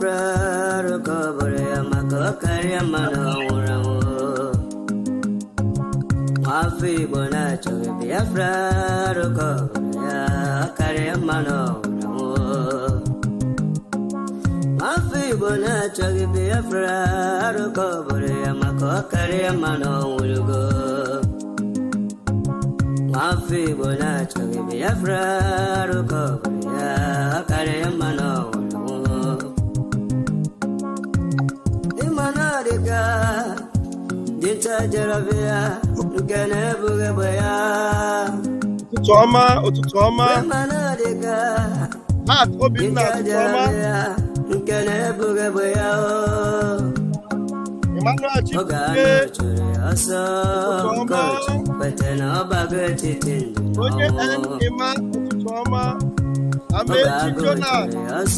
Biafra, Rokoborea, Makokaria, Mano, Mafi Bonacho, Biafra, Rokoborea, Karia, Mano, Mafi Bonacho, Biafra, Rokoborea, Makokaria, Mano, Mafi Bonacho, Biafra, Rokoborea, Karia, Mano. Dinta Jaravia, Gana Bugabaya, Toma, Manadiga, Hat Obina, Gana Bugabaya, Emmanuel Ogano Churiasa, but an obagatin, Emma, Toma, Amazing Jonas,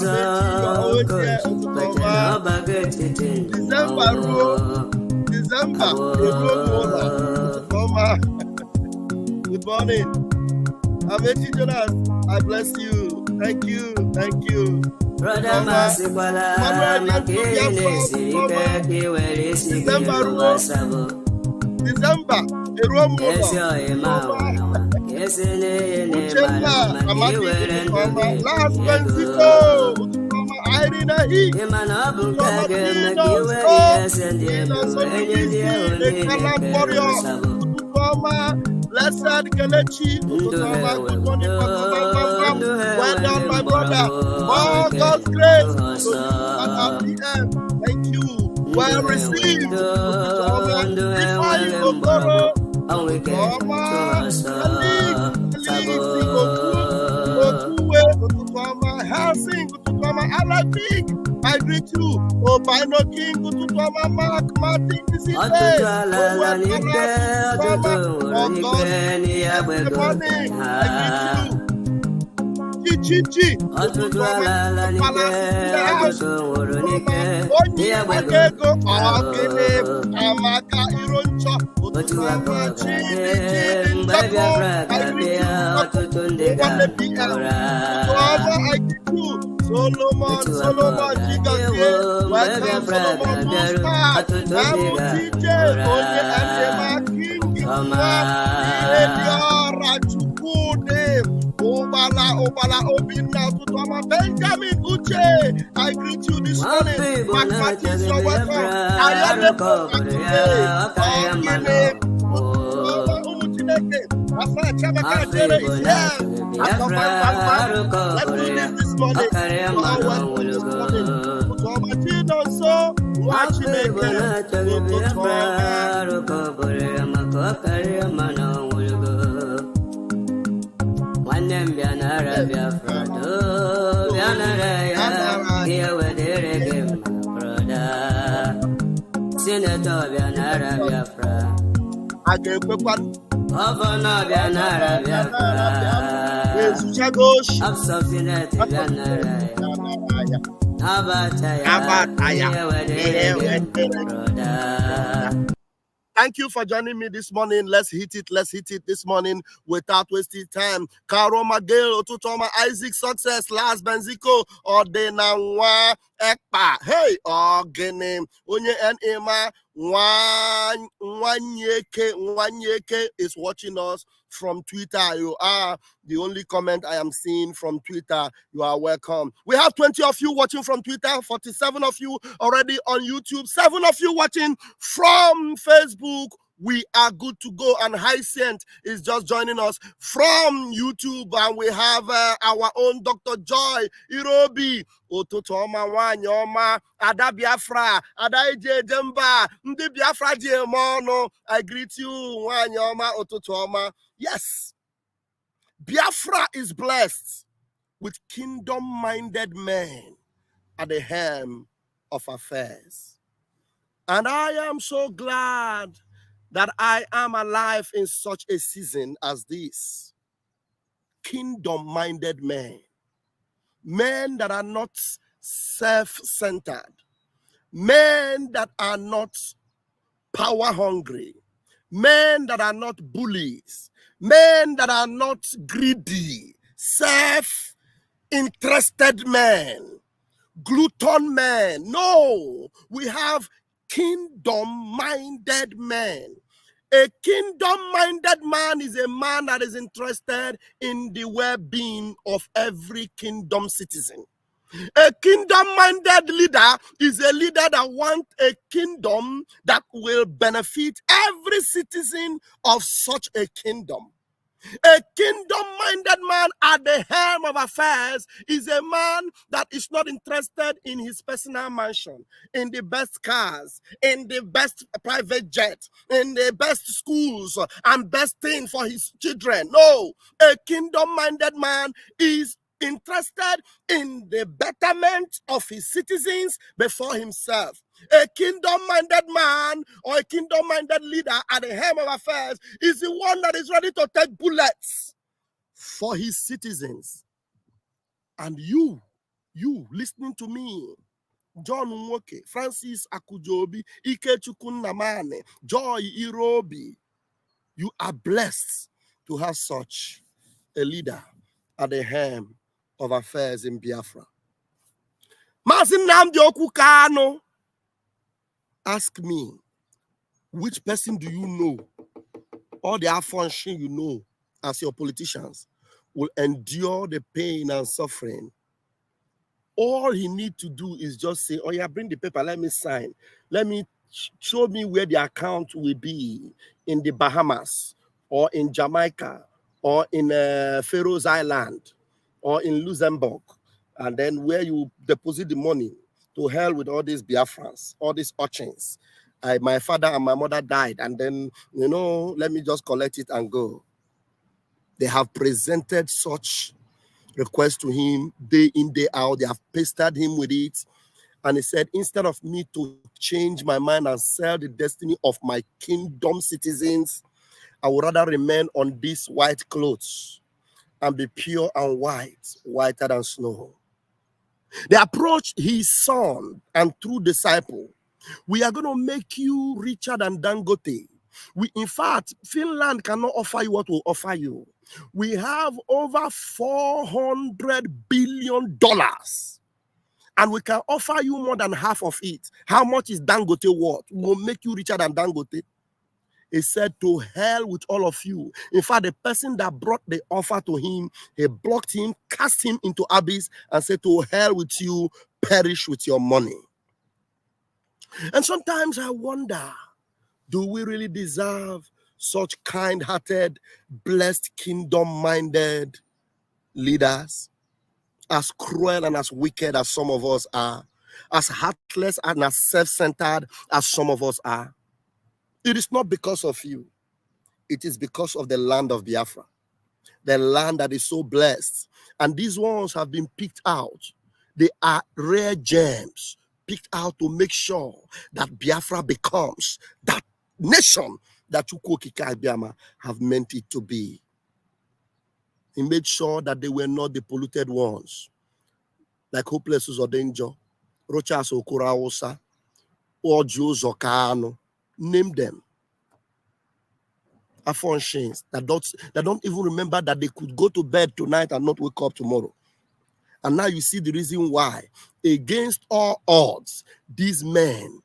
December, good morning. Amazing Jonas, I bless you. Thank you. Brother Masipala, December, last Blessed Kelechi, well done, my brother. Oh, God's grace. Thank you. Well received. I greet you. Oh, Bino King, Mark, Martin, this is Chichi, Solomon, Obala, Obina, Benjamin Uche. I greet you this morning. Mathematics, you're welcome. I am the Biafra, here where they reggae, brother. Senator Bianara Biafra. I gave one. Governor Bianara Biafra. Of subsidiary Bianara. Abataya, here where they reggae, brother. Thank you for joining me this morning. Let's hit it this morning without wasting time. Karo Magel, Otutoma, Isaac Success, Last Benziko, Ordenawa, Ekpa. Hey, Gene, Onye and Emma, Wanyeke is watching us from Twitter. You are the only comment I am seeing from Twitter. You are welcome. We have 20 of you watching from Twitter, 47 of you already on YouTube, 7 of you watching from Facebook. We are good to go. And Hyacinth is just joining us from YouTube. And we have our own Dr. Joy Irobi, Ototoma Wanyoma, Ada Biafra, Ada Eje Demba, Ndi Biafra Diemono. I greet you, Wanyoma, Ototoma. Yes, Biafra is blessed with kingdom-minded men at the helm of affairs. And I am so glad that I am alive in such a season as this. Kingdom-minded men. Men that are not self-centered. Men that are not power-hungry. Men that are not bullies. Men that are not greedy. Self-interested men glutton men. No, we have kingdom-minded men. A kingdom-minded man is a man that is interested in the well-being of every kingdom citizen. A kingdom-minded leader is a leader that wants a kingdom that will benefit every citizen of such a kingdom. A kingdom-minded man at the helm of affairs is a man that is not interested in his personal mansion, in the best cars, in the best private jet, in the best schools, and best thing for his children. No, a kingdom-minded man is interested in the betterment of his citizens before himself. A kingdom-minded man or a kingdom-minded leader at the helm of affairs is the one that is ready to take bullets for his citizens. And you listening to me, John Nwoke, Francis Akujobi, Ikechukwu Nnamani, Joy Irobi, you are blessed to have such a leader at the helm of affairs in Biafra. Mazi Nnamdi Okwu Kanu, ask me, which person do you know, all the affliction you know as your politicians, will endure the pain and suffering? All he need to do is just say, oh yeah, bring the paper, let me sign. Let me show me where the account will be in the Bahamas or in Jamaica or in Faroes Island or in Luxembourg. And then where you deposit the money. To hell with all these Biafrans, all these urchins. My father and my mother died, and then, let me just collect it and go. They have presented such requests to him day in, day out. They have pestered him with it. And he said, instead of me to change my mind and sell the destiny of my kingdom citizens, I would rather remain on these white clothes and be pure and white, whiter than snow. They approached his son and true disciple. We are going to make you richer than Dangote. In fact, Finland cannot offer you what will offer you. We have over $400 billion, and we can offer you more than half of it. How much is Dangote worth? We'll make you richer than Dangote. He said, to hell with all of you. In fact, the person that brought the offer to him, he blocked him, cast him into abyss, and said, to hell with you, perish with your money. And sometimes I wonder, do we really deserve such kind-hearted, blessed, kingdom-minded leaders? As cruel and as wicked as some of us are, as heartless and as self-centered as some of us are. It is not because of you. It is because of the land of Biafra, the land that is so blessed. And these ones have been picked out. They are rare gems picked out to make sure that Biafra becomes that nation that Chukwuokike Abiama have meant it to be. He made sure that they were not the polluted ones, like Hopeless Uzodenjo, Rochas Okuraosa, or Joe Zokano. Name them. Afonshins that don't even remember that they could go to bed tonight and not wake up tomorrow. And now you see the reason why, against all odds, these men,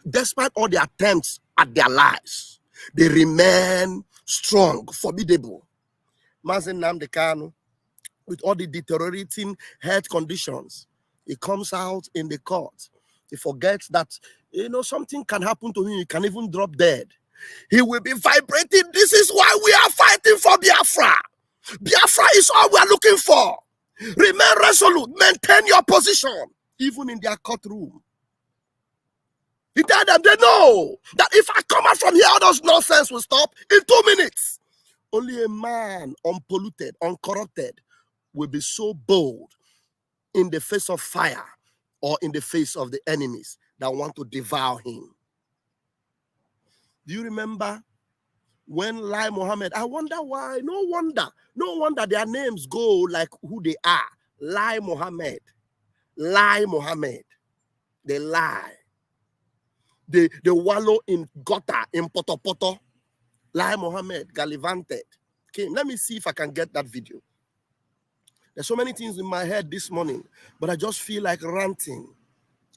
despite all the attempts at their lives, they remain strong, formidable. Mazi Nnamdi Kanu, with all the deteriorating health conditions, he comes out in the court. He forgets that, something can happen to him. He can even drop dead. He will be vibrating. This is why we are fighting for Biafra. Biafra is all we are looking for. Remain resolute. Maintain your position, even in their courtroom. He told them, they know that if I come out from here, all those nonsense will stop in 2 minutes. Only a man unpolluted, uncorrupted, will be so bold in the face of fire or in the face of the enemies that want to devour him. Do you remember when Lai Mohammed? I wonder why. No wonder their names go like who they are. Lai Mohammed. They lie. They wallow in gutter, in poto. Lai Mohammed gallivanted. Came. Let me see if I can get that video. There's so many things in my head this morning, but I just feel like ranting.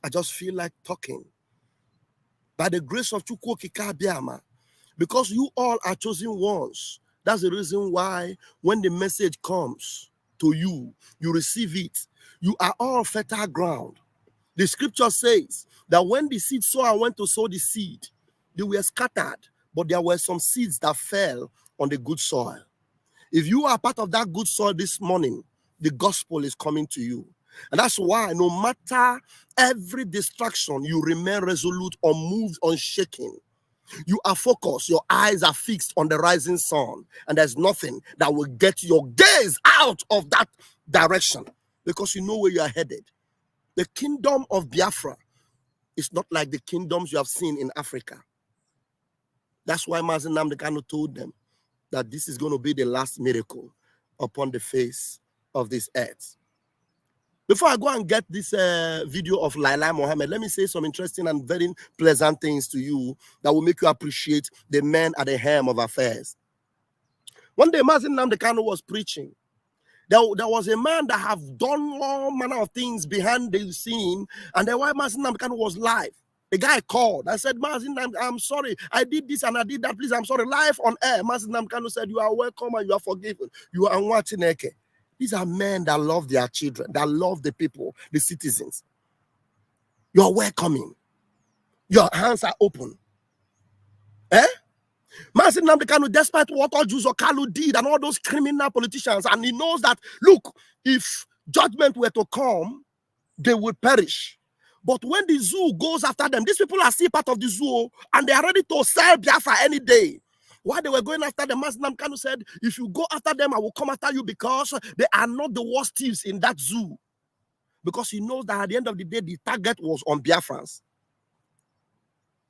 I just feel like talking. By the grace of Chukwu Okike Abiama, because you all are chosen ones. That's the reason why when the message comes to you, you receive it. You are all fertile ground. The scripture says that when the seed sower went to sow the seed, they were scattered, but there were some seeds that fell on the good soil. If you are part of that good soil this morning, the gospel is coming to you. And that's why no matter every distraction, you remain resolute, unmoved, unshaken. You are focused. Your eyes are fixed on the rising sun. And there's nothing that will get your gaze out of that direction because you know where you are headed. The kingdom of Biafra is not like the kingdoms you have seen in Africa. That's why Mazi Nnamdi Kanu told them that this is going to be the last miracle upon the face of this earth. Before I go and get this video of Laila Mohammed, let me say some interesting and very pleasant things to you that will make you appreciate the men at the helm of affairs. One day, Mazi Nnamdi Kanu was preaching. There was a man that have done all manner of things behind the scene, and then while Mazi Nnamdi Kanu was live, the guy called. I said, Mazi Nnamdi, I'm sorry. I did this and I did that. Please, I'm sorry. Live on air. Mazi Nnamdi Kanu said, you are welcome and you are forgiven. You are watching Eke. These are men that love their children, that love the people, the citizens. You are welcoming. Your hands are open. Mazi Nnamdi Kanu, despite what all Jews or Kalu did and all those criminal politicians, and he knows that, look, if judgment were to come, they will perish. But when the zoo goes after them, these people are still part of the zoo, and they are ready to sell Biafra any day. While they were going after them, Mazi Nnamdi Kanu said, if you go after them, I will come after you because they are not the worst thieves in that zoo. Because he knows that at the end of the day, the target was on Biafrans.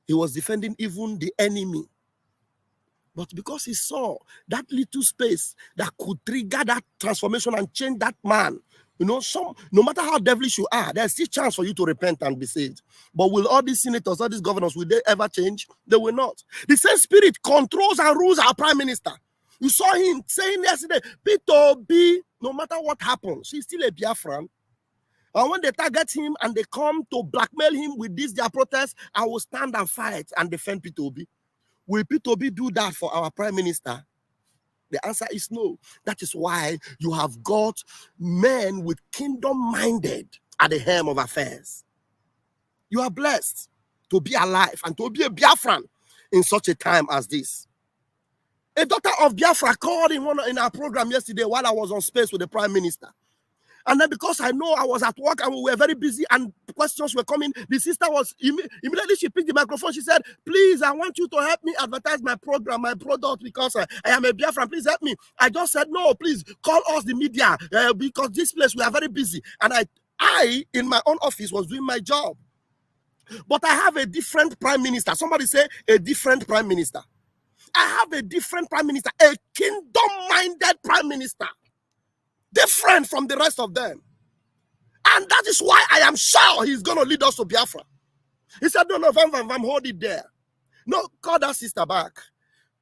He was defending even the enemy. But because he saw that little space that could trigger that transformation and change that man, you know, no matter how devilish you are, there's still chance for you to repent and be saved. But will all these senators, all these governors, will they ever change? They will not. The same spirit controls and rules our prime minister. You saw him saying yesterday, Peter B, no matter what happens, he's still a Biafran. And when they target him and they come to blackmail him with this, their protest, I will stand and fight and defend Peter B. Will Peter B do that for our prime minister? The answer is no. That is why you have got men with kingdom-minded at the helm of affairs. You are blessed to be alive and to be a Biafran in such a time as this. A daughter of Biafra called in our program yesterday while I was on space with the prime minister. And then because I know I was at work and we were very busy and questions were coming, the sister was, immediately she picked the microphone. She said, please, I want you to help me advertise my program, my product, because I am a Biafran. Please help me. I just said, no, please call us the media because this place, we are very busy. And I, in my own office, was doing my job. But I have a different prime minister. Somebody say a different prime minister. I have a different prime minister, a kingdom-minded prime minister. Different from the rest of them. And that is why I am sure he's going to lead us to Biafra. He said, no, Vam, hold it there. No, call that sister back.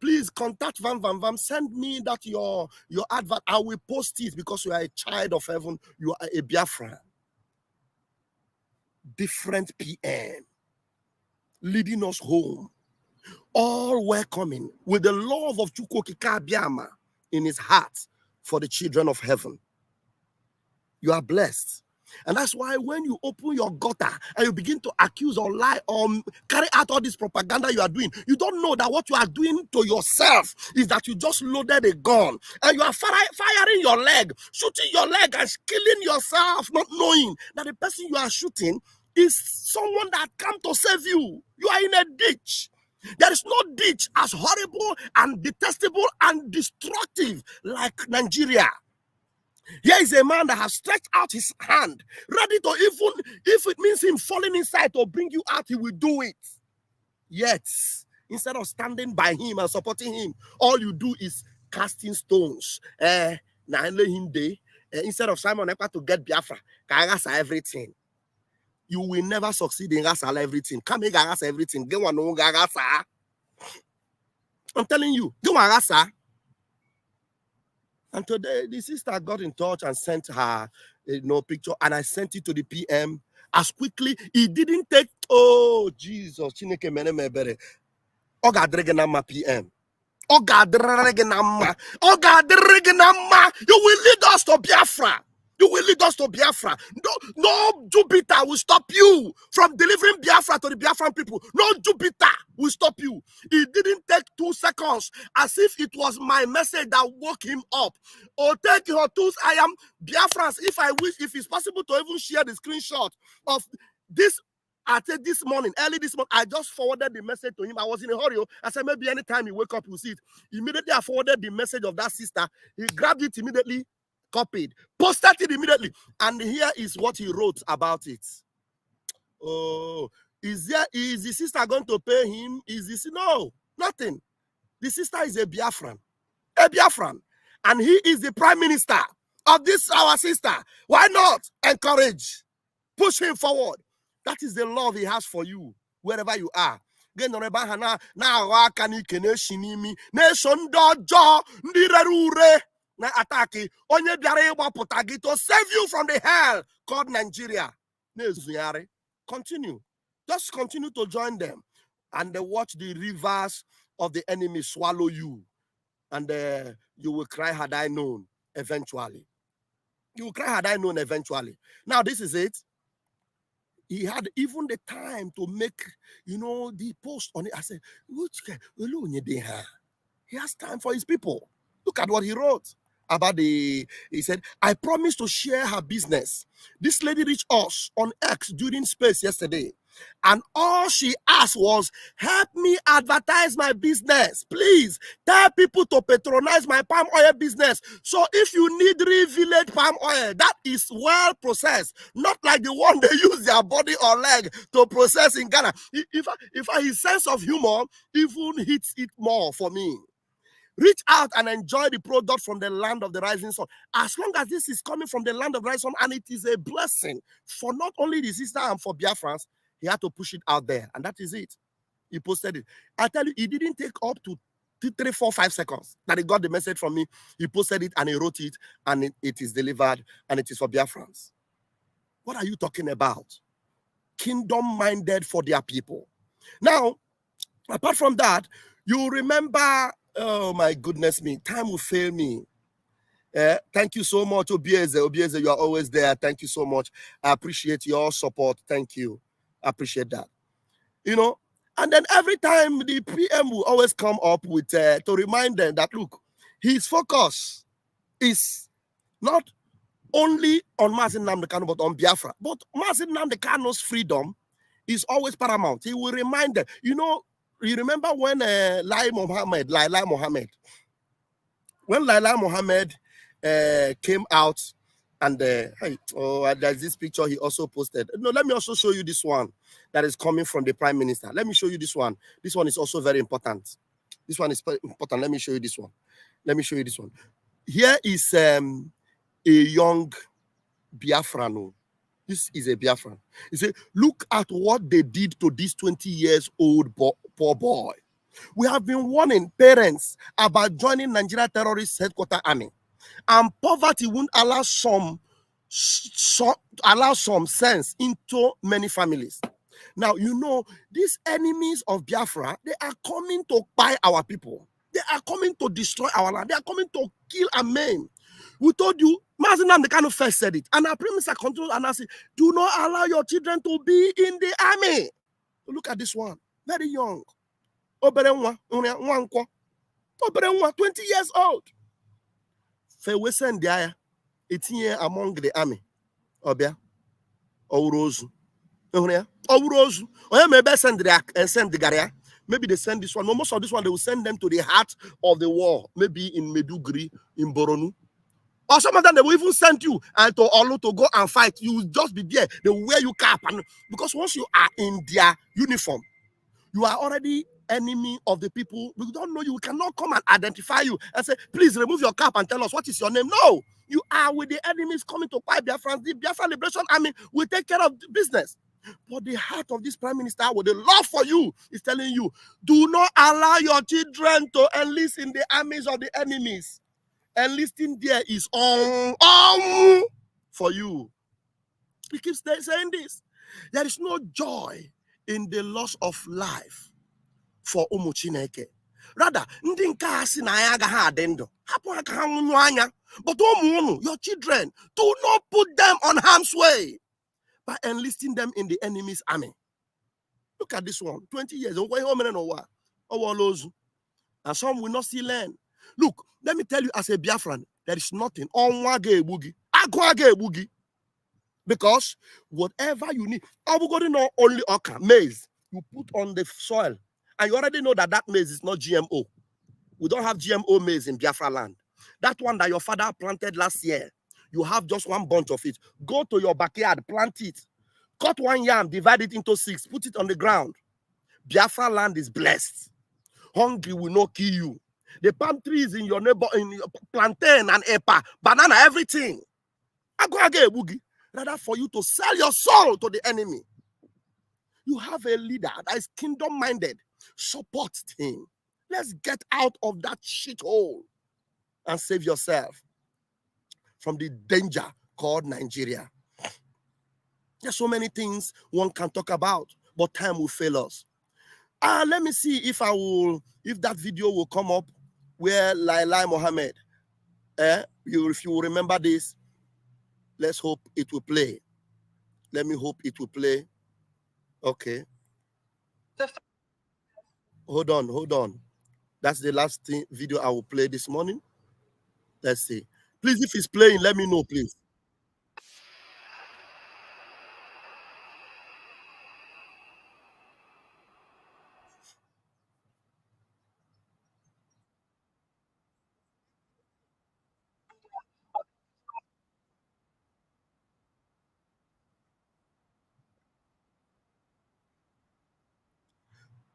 Please contact Vam, send me that your advert. I will post it because you are a child of heaven. You are a Biafra. Different PM. Leading us home. All welcoming with the love of Chukwu Okike Abiama in his heart for the children of heaven. You are blessed. And that's why when you open your gutter and you begin to accuse or lie or carry out all this propaganda you are doing, you don't know that what you are doing to yourself is that you just loaded a gun and you are firing your leg, shooting your leg and killing yourself, not knowing that the person you are shooting is someone that come to save you. You are in a ditch. There is no ditch as horrible and detestable and destructive like Nigeria. Here is a man that has stretched out his hand, ready to, even if it means him falling inside to bring you out, he will do it. Yet, instead of standing by him and supporting him, all you do is casting stones. Instead of Simon Ekpa to get Biafra, Garasa everything. You will never succeed in Garasa everything. Come here, Garasa everything. Get one no Garasa. I'm telling you, do Garasa. And today, the sister got in touch and sent her, picture, and I sent it to the PM as quickly. It didn't take. Oh Jesus, Chineke mene mebere. Oga dregenama PM. Oga dregenama. Oga dregenama. You will lead us to Biafra. You will lead us to Biafra. No Jupiter will stop you from delivering Biafra to the Biafran people. No Jupiter will stop you. It didn't take 2 seconds, as if it was my message that woke him up. Oh, take your tools. I am Biafrans. If it's possible to even share the screenshot of this. I said early this morning, I just forwarded the message to him. I was in a hurry. I said, maybe anytime you wake up, you see it. Immediately, I forwarded the message of that sister. He grabbed it immediately, copied, posted it immediately. And here is what he wrote about it. Oh, is the sister going to pay him? No, nothing. The sister is a Biafran. And he is the prime minister of this, our sister. Why not encourage? Push him forward. That is the love he has for you, wherever you are. To save you from the hell called Nigeria. Continue. Just continue to join them. And watch the rivers of the enemy swallow you. And you will cry, had I known, eventually. You will cry, had I known, eventually. Now, this is it. He had even the time to make, the post on it. I said, he has time for his people. Look at what he wrote about he said, I promised to share her business. This lady reached us on X during space yesterday. And all she asked was, help me advertise my business. Please tell people to patronize my palm oil business. So if you need real village palm oil, that is well processed, not like the one they use their body or leg to process in Ghana. If his sense of humor even hits it more for me. Reach out and enjoy the product from the land of the rising sun. As long as this is coming from the land of the rising sun, and it is a blessing for not only the sister and for Biafrans, he had to push it out there, and that is it. He posted it. I tell you, it didn't take up to 2, 3, 4, 5 seconds that he got the message from me. He posted it and he wrote it, and it is delivered, and it is for Biafrans. What are you talking about? Kingdom-minded for their people. Now, apart from that, you remember, oh my goodness me, time will fail me. Thank you so much, Obieze. Obieze, you are always there. Thank you so much. I appreciate your support. Thank you. I appreciate that. And then every time the PM will always come up with to remind them that, look, his focus is not only on Mazin Nnamdi Kanu, but on Biafra. But Mazin Nnamdi Kanu's freedom is always paramount. He will remind them. You remember when Lai Mohammed, came out, and there's this picture he also posted. No, let me also show you this one that is coming from the Prime Minister. Let me show you this one. This one is also very important. This one is important. Let me show you this one. Here is a young Biafran. This is a Biafran. He said, look at what they did to this 20-year-old poor boy. We have been warning parents about joining Nigeria terrorist headquarters army. And poverty won't allow some sense into many families. Now, these enemies of Biafra, they are coming to buy our people. They are coming to destroy our land. They are coming to kill and maim. We told you, Mazin Nnamdi Kanu first said it. And our Prime Minister controlled and I said, do not allow your children to be in the army. Look at this one. Very young. 20 years old. Fewe send there, 18 years among the army. Obia. Owurozu. Owurozu. Or maybe send the Garia. Maybe they send this one. No, most of this one, they will send them to the heart of the war. Maybe in Meduguri, in Boronu. Or some of them, they will even send you and to Olu to go and fight. You will just be there. They will wear you cap. Because once you are in their uniform, you are already enemy of the people. We don't know you. We cannot come and identify you and say, please remove your cap and tell us what is your name. No, you are with the enemies coming to fight Biafrans. The Biafra Liberation Army will take care of the business. But the heart of this Prime Minister, with the love for you, is telling you, do not allow your children to enlist in the armies of the enemies. Enlisting there is for you. He keeps saying this. There is no joy in the loss of life for ụmụ Chineke. Rather, ndị nke a sị na ya agaghị adị ndụ, hapụ aka ha nwụnyụ anya. But ụmụ unu, your children, do not put them on harm's way by enlisting them in the enemy's army. Look at this one, 20 years. And some will not still learn. Look, let me tell you, as a Biafran, there is nothing. Because whatever you need, only okra, maize, you put on the soil. And you already know that maize is not GMO. We don't have GMO maize in Biafra land. That one that your father planted last year, you have just one bunch of it. Go to your backyard, plant it. Cut one yam, divide it into 6, put it on the ground. Biafra land is blessed. Hungry will not kill you. The palm trees in your neighbor, in your plantain and Ekpa, banana, everything. Rather for you to sell your soul to the enemy. You have a leader that is kingdom-minded. Support him. Let's get out of that shithole and save yourself from the danger called Nigeria. There's so many things one can talk about, but time will fail us. Let me see if that video will come up where Laila Mohammed, if you will remember this, let's hope it will play. Let me hope it will play. Okay. Hold on. That's the last video I will play this morning. Let's see. Please, if it's playing, let me know, please.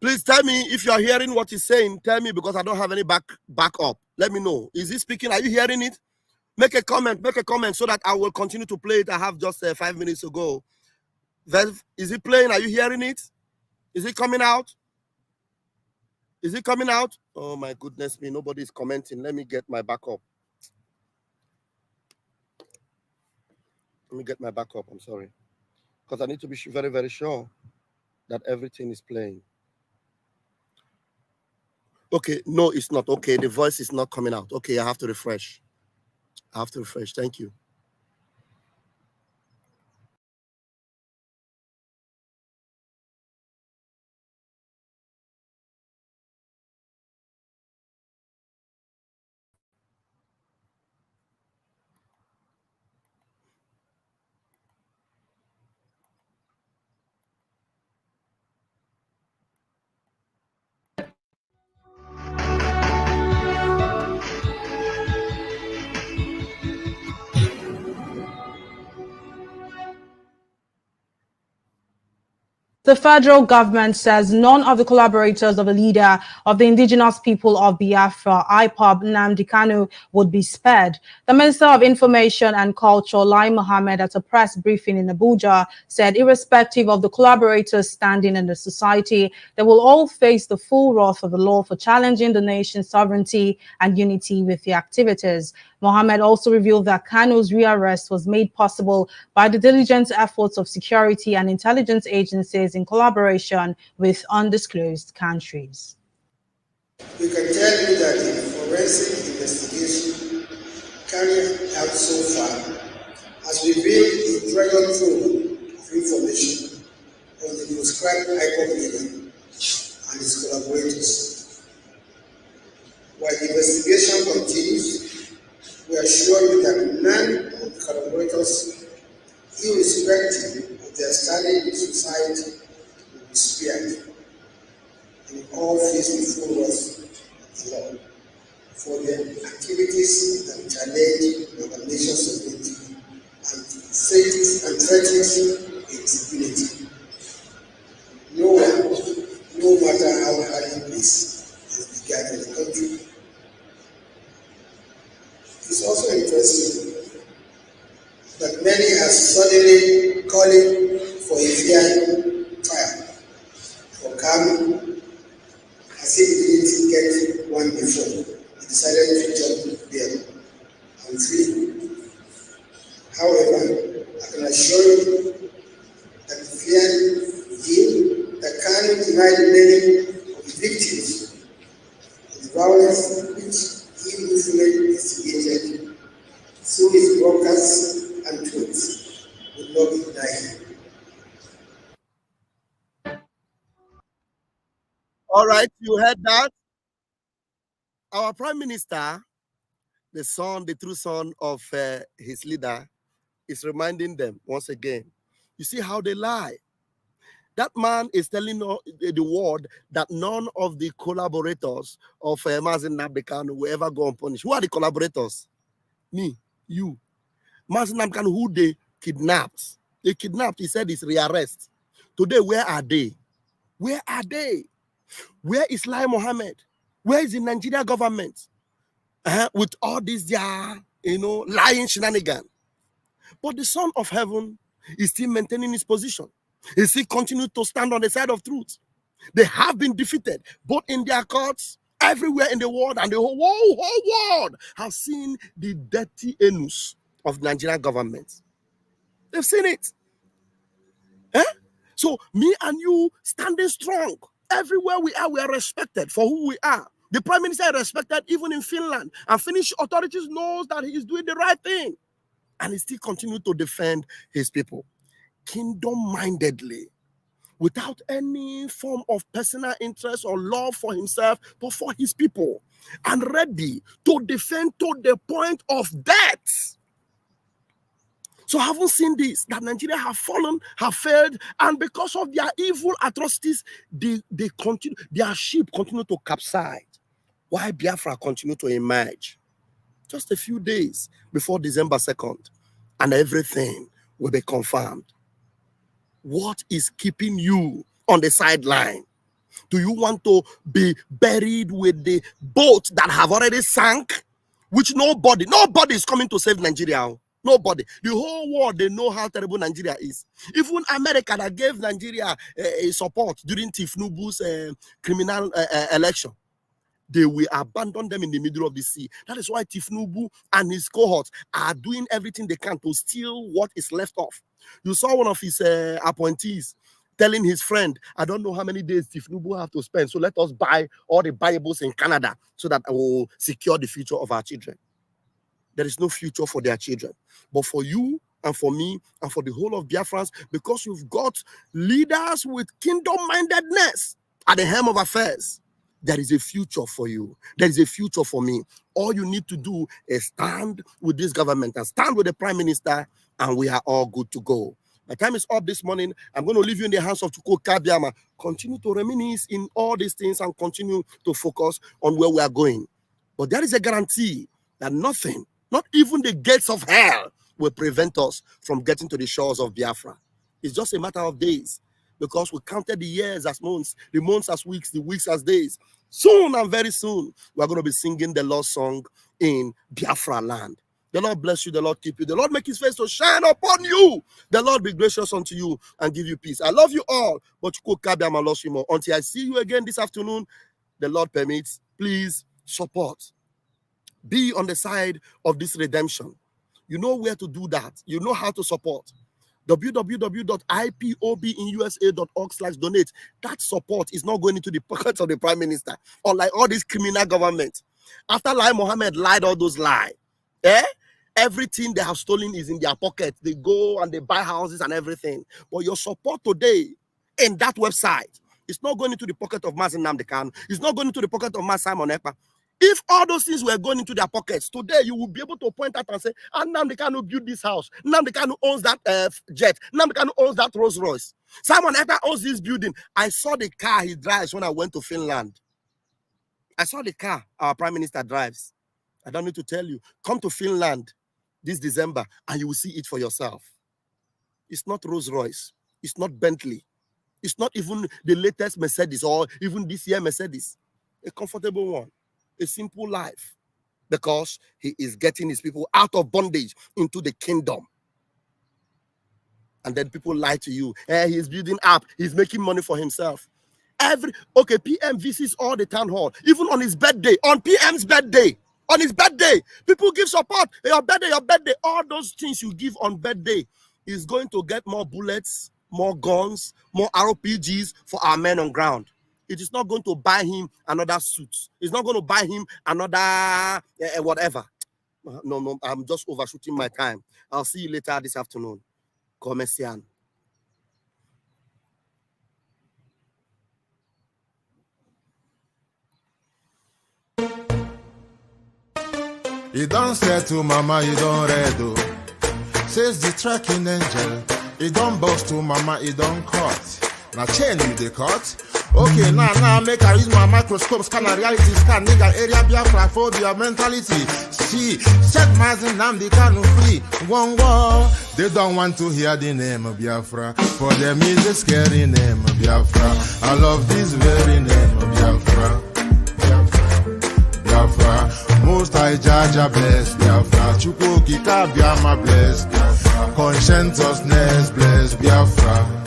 Please tell me if you are hearing what he's saying. Tell me, because I don't have any backup. Let me know. Is he speaking? Are you hearing it? Make a comment so that I will continue to play it. I have just 5 minutes to go. Is it playing? Are you hearing it? Is it coming out? Is it coming out? Oh my goodness me, nobody is commenting. Let me get my backup. Let me get my backup, I'm sorry. Because I need to be very, very sure that everything is playing. Okay, no, it's not. Okay, the voice is not coming out. Okay, I have to refresh. Thank you. The federal government says none of the collaborators of the leader of the indigenous people of Biafra, IPOB, Nnamdi Kanu, would be spared. The Minister of Information and Culture, Lai Mohammed, at a press briefing in Abuja, said irrespective of the collaborators' standing in the society, they will all face the full wrath of the law for challenging the nation's sovereignty and unity with the activities. Mohammed also revealed that Kanu's rearrest was made possible by the diligent efforts of security and intelligence agencies in collaboration with undisclosed countries. We can tell you that the forensic investigation carried out so far has revealed the treasure trove of information on the proscribed IPOB leader and his collaborators. While the investigation continues, we assure you that none of the collaborators, irrespective of their standing in society, will be spared. They will all face the full wrath of the law for their activities that challenge our nation's sovereignty and threatens its unity. No one, no matter how hard it is, has begun in the country. It's also interesting that many are suddenly calling for a fair trial for Kanu, as if he didn't get one before. He decided to jump there. you heard that? Our Prime Minister, the true son of his leader, is reminding them once again. You see how they lie. That man is telling the world that none of the collaborators of Mazen Nabdekan will ever go unpunished. Who are the collaborators? Me, you. Mazen Nabdekan, who they kidnapped. They kidnapped, he said, is rearrest. Today, where are they? Where are they? Where is Lai Mohammed? Where is the Nigeria government? With all these, lying shenanigans. But the Son of Heaven is still maintaining his position. He still continues to stand on the side of truth. They have been defeated, both in their courts, everywhere in the world, and the whole world has seen the dirty anus of the Nigerian government. They've seen it. So me and you standing strong. Everywhere we are respected for who we are. The Prime Minister is respected even in Finland. And Finnish authorities knows that he is doing the right thing. And he still continues to defend his people. Kingdom-mindedly. Without any form of personal interest or love for himself, but for his people. And ready to defend to the point of death. So having seen this, that Nigeria have fallen, have failed, and because of their evil atrocities, they continue, their ship continue to capsize. While Biafra continue to emerge. Just a few days before December 2nd, and everything will be confirmed. What is keeping you on the sideline? Do you want to be buried with the boat that have already sunk? Which nobody is coming to save Nigeria. Nobody. The whole world, they know how terrible Nigeria is. Even America that gave Nigeria a support during Tifnubu's criminal election, they will abandon them in the middle of the sea. That is why Tifnubu and his cohorts are doing everything they can to steal what is left off. You saw one of his appointees telling his friend, I don't know how many days Tifnubu have to spend, so let us buy all the Bibles in Canada so that I will secure the future of our children. There is no future for their children. But for you and for me and for the whole of Biafrans, because you've got leaders with kingdom-mindedness at the helm of affairs, there is a future for you. There is a future for me. All you need to do is stand with this government and stand with the Prime Minister, and we are all good to go. My time is up this morning. I'm going to leave you in the hands of Chuko Kabiama. Continue to reminisce in all these things and continue to focus on where we are going. But there is a guarantee that nothing, not even the gates of hell, will prevent us from getting to the shores of Biafra. It's just a matter of days, because we counted the years as months, the months as weeks, the weeks as days. Soon and very soon, we're going to be singing the Lord's song in Biafra land. The Lord bless you, the Lord keep you, the Lord make his face to shine upon you, the Lord be gracious unto you and give you peace. I love you all, but I love you more. Until I see you again this afternoon, the Lord permits, please support. Be on the side of this redemption. You know where to do that. You know how to support. www.ipobinusa.org/donate. That support is not going into the pockets of the Prime Minister, unlike all these criminal governments. After Lai Mohammed lied all those lies, everything they have stolen is in their pocket. They go and they buy houses and everything. But your support today in that website is not going into the pocket of Mazen Namdekan. It's not going into the pocket of Mas Simon Ekpa. If all those things were going into their pockets, today you will be able to point out and say, Nnamdi Kanu built this house. Nnamdi Kanu owns that jet. Nnamdi Kanu owns that Rolls Royce. Simon Ekpa owns this building. I saw the car he drives when I went to Finland. I saw the car our Prime Minister drives. I don't need to tell you. Come to Finland this December and you will see it for yourself. It's not Rolls Royce. It's not Bentley. It's not even the latest Mercedes or even this year Mercedes. A comfortable one. A simple life, because he is getting his people out of bondage into the kingdom. And then people lie to you. He's building up. He's making money for himself. PM visits all the town hall, even on his birthday, on PM's birthday. On his birthday, people give support. Your birthday. All those things you give on birthday is going to get more bullets, more guns, more RPGs for our men on ground. It is not going to buy him another suit. It's not going to buy him another whatever. No, I'm just overshooting my time. I'll see you later this afternoon. Commercian. You don't say to mama, you don't read. Says the tracking angel. You don't boast to mama, you don't cut. Now chain you the cut. Okay, now make I use my microscope, scan a reality, scan nigga area Biafra phobia mentality. See, set Mazin Namdi Kanu free. One war. They don't want to hear the name of Biafra. For them is a scary name of Biafra. I love this very name of Biafra. Biafra. Most I judge a bless Biafra. Chuko Kika Biama bless Biafra. Conscientiousness bless Biafra.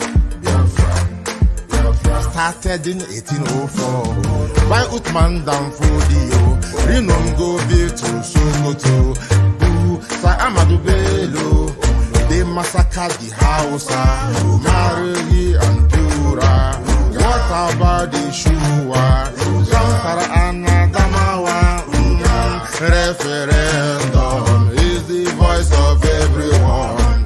Started in 1804 by Utman down Fodio. Rinom go be to Sokoto. Sa Amadou Bello. They massacred the Hausa, Marili and Pura. What about the Shua? Zamfara and Adamawa. Referendum is the voice of everyone.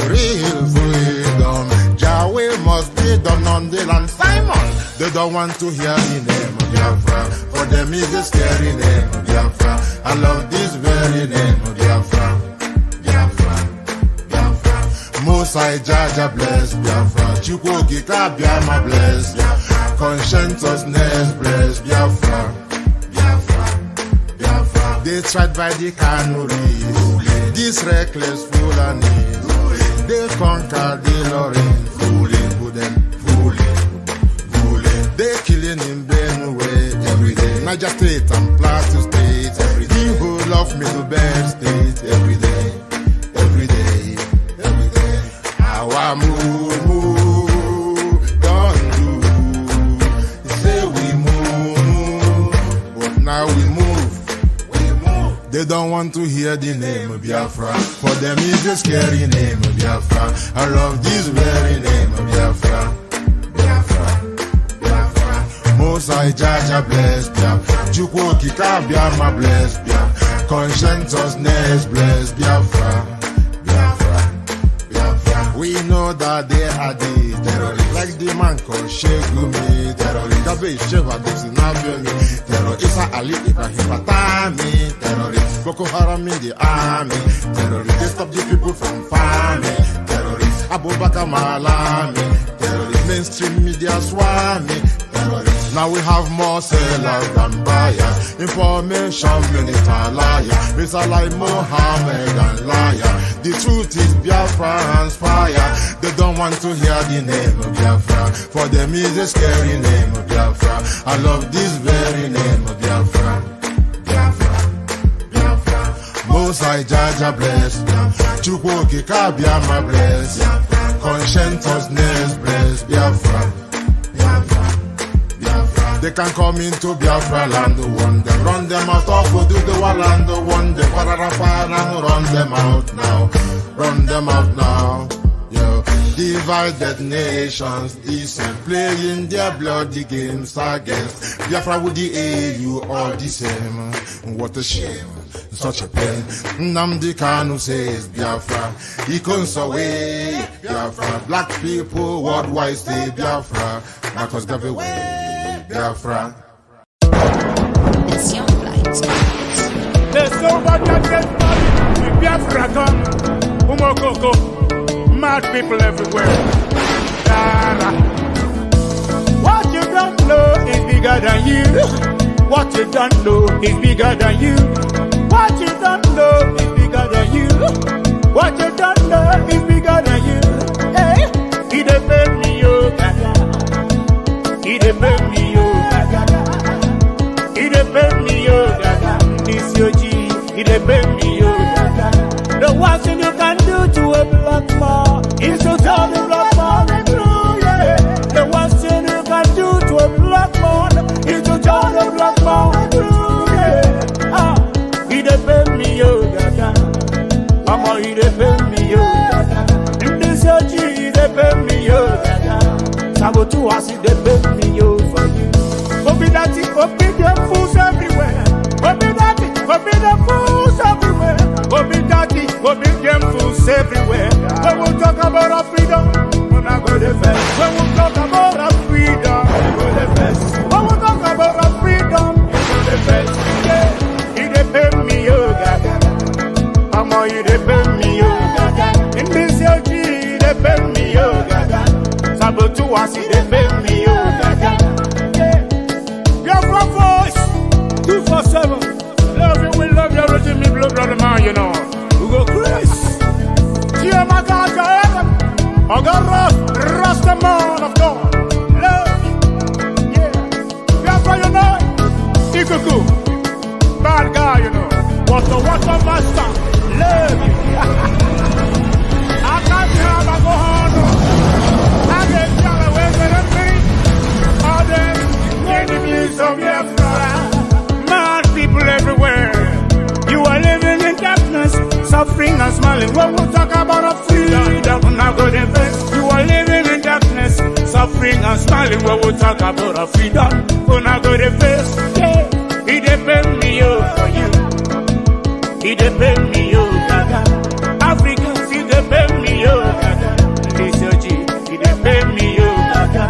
Real freedom. Yahweh must be done on the land. Simon, they don't want to hear the name of Biafra. For them is a scary name of Biafra. I love this very name of Biafra. Biafra, Biafra. Most I judge bless Biafra. Chukwu Kika Biama bless Biafra. Conscientiousness bless Biafra. Biafra, Biafra. They tried by the canories. This reckless Fulani. They conquered the Lorraine. They killing in Benue every day. Niger State and Plateau State every day. The whole of Middle State every day. Every day. Every day. Our move, don't do. Say we move, but now we move. They don't want to hear the name of Biafra. For them is a scary name of Biafra. I love this very name of Biafra. Most I judge a bless Biafra. Chukwu Kika Biama bless Biafra. Conscientiousness bless Biafra. Biafra, Biafra. We know that they are the terrorists. Like the man called Shegumi, terrorist. Gabe Sheva Dexinabiomi, terrorist. Isa Ali Ibrahim Patami, terrorist. Boko Haram in the army, terrorist. They stop the people from farming, terrorist. Abubakar Malami, terrorist. Mainstream media swami, terrorist. Now we have more sellers than buyers. Information minister liar. It's a lie Mohammed and liar. The truth is Biafra and fire. They don't want to hear the name of Biafra. For them is a scary name of Biafra. I love this very name of Biafra. Biafra, Biafra. Most I judge a bless. Chukwu Kika Biama bless. Conscientiousness bless Biafra. They can come into Biafra land, one them run them out of do the land, one them run them out now, run them out now. Yo, divided nations, decent, playing their bloody games against Biafra with the AU all the same. What a shame, such a pain. Nnamdi Kanu says Biafra, he comes away Biafra. Black people worldwide say Biafra, Marcus gave away. Biafra. It's your flight. There's nobody that gets money. If Biafra come, Umokoko, mad people everywhere. What you don't know is bigger than you. What you don't know is bigger than you. What you don't know is bigger than you. What you don't know is bigger than you. Hey, he depends me, yo, gaga. He depends me. It's your G, it depends me, yo. The worst thing you can do to a black man is to tell the black man the truth, yeah. The worst thing you can do to a black man is to tell the black man the truth, yeah. Ah, it depends me, yo, gaga. Mama, it depends me, yo, gaga. This your G, it depends me, yo, gaga. Sabotu was it depends me, yo, for you. Obi the fools everywhere. Obi the fools everywhere. Obi them fools everywhere. When we talk about our freedom, we're not going to fast. When we talk about our freedom, we're going to fast. When we talk about our freedom, we're going to fast. Yeah, it depends me, yo, God. you dey pay me, oh gaga. In this your G, they pay me, oh gaga. Sabotu wasi, they pay me, oh gaga. Biafra voice, 247. Love you, we love you, Reggie, me blood, brother man, you know. We go Chris. Dear my God, I got Rasta man of God. Love you, yeah. Biafra, you know. Ikuku, bad guy, you know. What a master, love you. I can't have a go on. I get y'all away with me. All them enemies of Biafra. Mad people everywhere. You are living in darkness, suffering and smiling. When we talk about a freedom, now go to face. You are living in darkness, suffering and smiling. When we talk about a freedom, we now go to face. Yeah. He depend me for you. He depend me, oh gaga. Africans, he depend me, oh gaga. This your G, he depend me, oh gaga.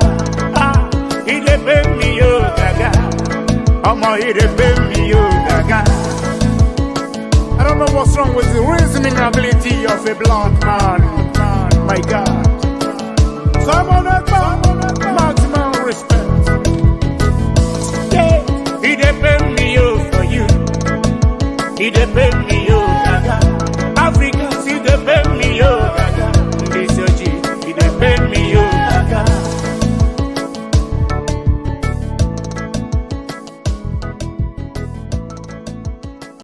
Ah, he depend me, oh gaga. Omo, he depend me, oh gaga. I don't know what's wrong with the reasoning ability of a black man.